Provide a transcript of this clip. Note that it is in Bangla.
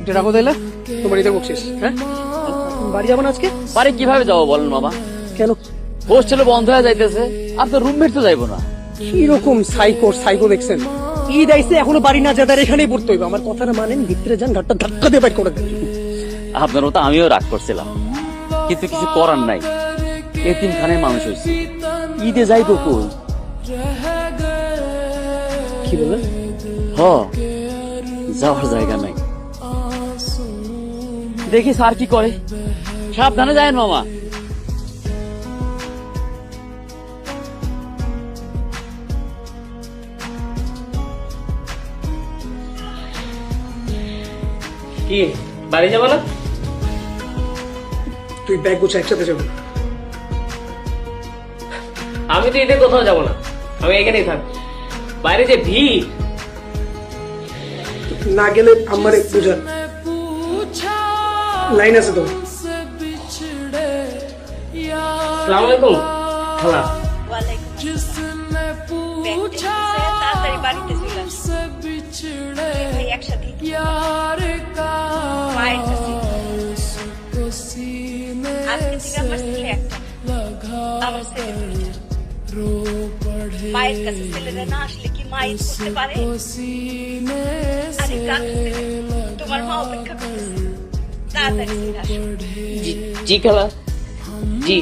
এটা রাখো তাইলে, তোমার এটা বকছিস। হ্যাঁ, বাড়ি যাবো না আজকে? বাড়ি কিভাবে যাবো বলেন মামা? কেন? হোস্টেলে বন্ধ হয়ে যাইতেছে, আপনার রুমমেট তো যাইবো না। কিরকম সাইকো দেখছেন? ঈদ আইসে এখনো বাড়ি না যাদের এখানেই পড়তে হইবে। আমার কথাটা মানেন, ভিতরে যান, ঘাটটা ধাক্কা দিয়ে বাইর করে দেন। আপনার মতো আমিও রাগ করছিলাম, কিন্তু কিছু করার নাই। এতিমখানায় মানুষ হয়েছে, ঈদে যাইবো কই? কি বলেন? হ, যাওয়ার জায়গা নাই। দেখি স্যার কি করে। সাবধানে যায়েন মামা। কি বাড়ি যাবো না? তুই ব্যাগ গুছা, একসাথে যাবো। আমি তো ঈদে কোথাও যাবো না, আমি এখানেই থাকবো। বাইরে যে ভিড়, না গেলে আমার বুঝান। লাইন আছে তো? সালাম আলাইকুম খালা। তাড়াতাড়ি বাড়িতে চলে আসো। ভাই একসাথে মায়ের কাছে আজকে থেকে আমার ছেলে একটা, আমার ছেলে মায়ের কাছে ছেলেরা না আসলে কি মা ঈদ করতে পারে? আরে তোমার মা অপেক্ষা করতেছে, তাড়াতাড়ি চলে আসো। জি খালা, জি।